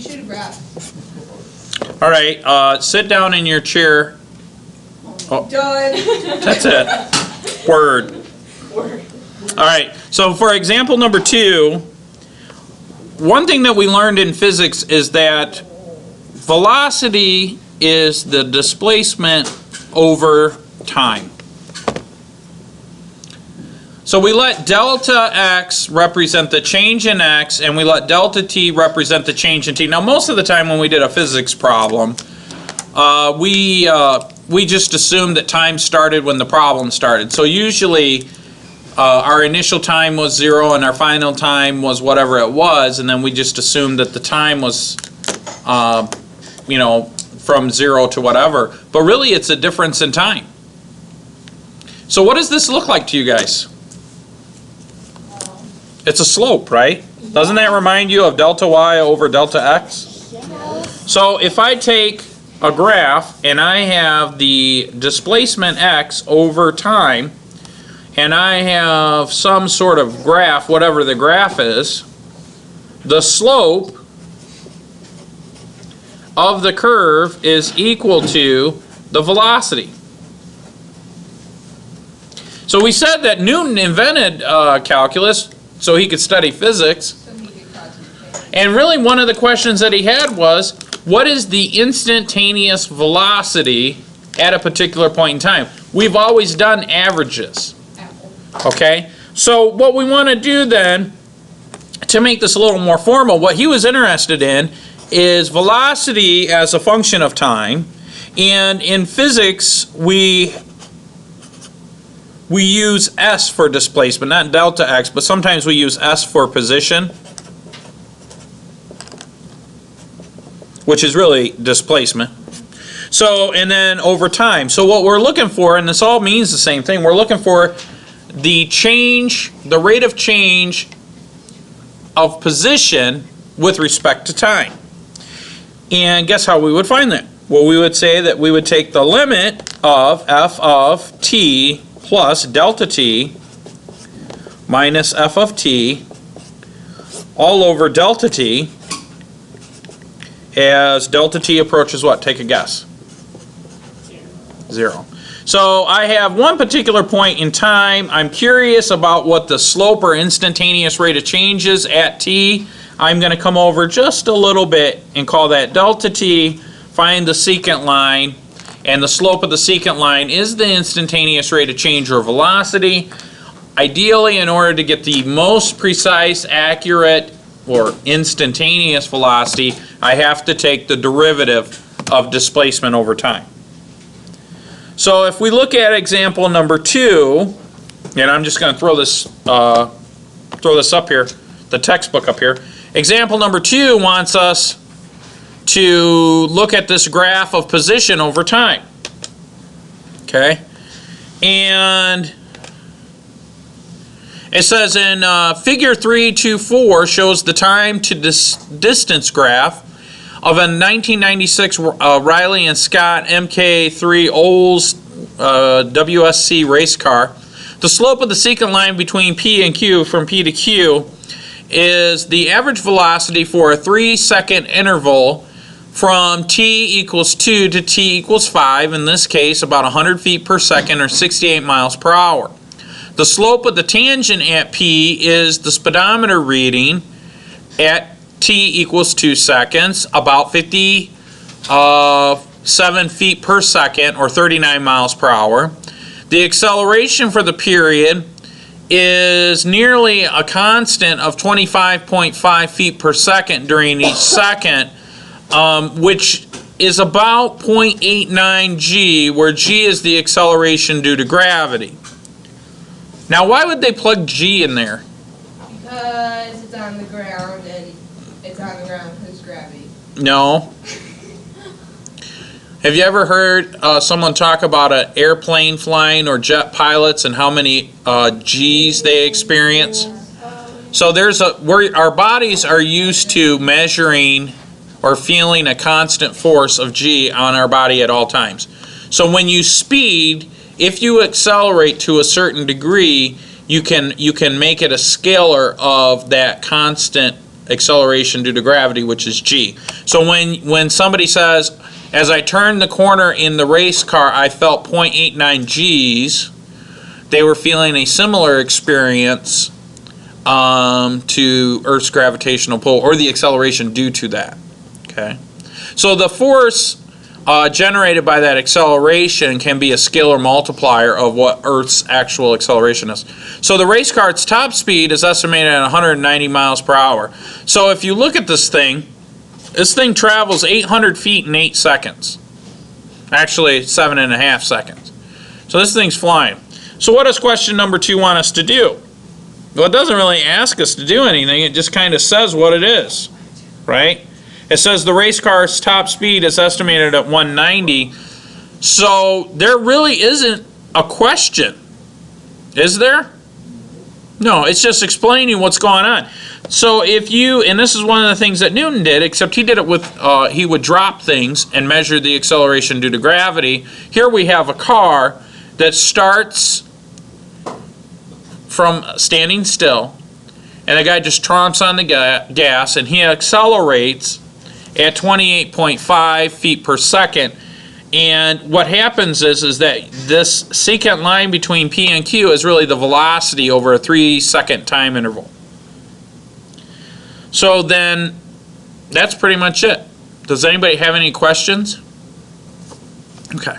shoot a graph. All right, sit down in your chair. Oh, Done. that's it. Word. All right, so for example number 2, one thing that we learned in physics is that velocity is the displacement over time. So we let delta x represent the change in x, and we let delta t represent the change in t. Now, most of the time when we did a physics problem, we just assumed that time started when the problem started. So usually our initial time was 0 and our final time was whatever it was, and then we just assumed that the time was, from 0 to whatever. But really, it's a difference in time. So what does this look like to you guys? It's a slope, right? Doesn't that remind you of delta y over delta x? So if I take a graph and I have the displacement x over time, and I have some sort of graph, whatever the graph is, the slope of the curve is equal to the velocity. So we said that Newton invented calculus so he could study physics. And really one of the questions that he had was, what is the instantaneous velocity at a particular point in time? We've always done averages. Okay? So what we want to do then, to make this a little more formal, what he was interested in is velocity as a function of time. And in physics, we use s for displacement, not delta x, but sometimes we use s for position, which is really displacement. So, and then over time. So what we're looking for, and this all means the same thing, we're looking for the change, the rate of change of position with respect to time. And guess how we would find that? Well, we would say that we would take the limit of f of t plus delta t minus f of t all over delta t as delta t approaches what? Take a guess. 0. So I have one particular point in time. I'm curious about what the slope or instantaneous rate of change is at t. I'm going to come over just a little bit and call that delta t, find the secant line, and the slope of the secant line is the instantaneous rate of change or velocity. Ideally, in order to get the most precise, accurate, or instantaneous velocity, I have to take the derivative of displacement over time. So if we look at example number 2, and I'm just going to throw this up here, the textbook up here. Example number 2 wants us to look at this graph of position over time. Okay? And it says in figure 324 shows the time to distance graph of a 1996 Riley and Scott MK3 Olds WSC race car. The slope of the secant line between P and Q, from P to Q, is the average velocity for a 3-second interval from t equals 2 to t equals 5, in this case about 100 feet per second or 68 miles per hour. The slope of the tangent at P is the speedometer reading at t equals 2 seconds, about 57 feet per second or 39 miles per hour. The acceleration for the period is nearly a constant of 25.5 feet per second during each second, which is about 0.89 g, where g is the acceleration due to gravity. Now, why would they plug g in there? Because it's on the ground, and it's on the ground because gravity. No. Have you ever heard someone talk about an airplane flying or jet pilots and how many G's they experience? So our bodies are used to measuring or feeling a constant force of G on our body at all times. So when you speed, if you accelerate to a certain degree, you can make it a scalar of that constant acceleration due to gravity, which is g. So when somebody says, as I turned the corner in the race car, I felt 0.89 g's, they were feeling a similar experience to Earth's gravitational pull, or the acceleration due to that. Okay, so the force generated by that acceleration can be a scalar multiplier of what Earth's actual acceleration is. So the race car's top speed is estimated at 190 miles per hour. So if you look at this thing travels 800 feet in 8 seconds. Actually, 7.5 seconds. So this thing's flying. So what does question number 2 want us to do? Well, it doesn't really ask us to do anything. It just kind of says what it is, right? It says the race car's top speed is estimated at 190. So there really isn't a question, is there? No, it's just explaining what's going on. So if you, and this is one of the things that Newton did, except he did it with, he would drop things and measure the acceleration due to gravity. Here we have a car that starts from standing still, and the guy just tromps on the gas, and he accelerates at 28.5 feet per second. And what happens is that this secant line between P and Q is really the velocity over a 3-second time interval. So then, that's pretty much it. Does anybody have any questions? Okay.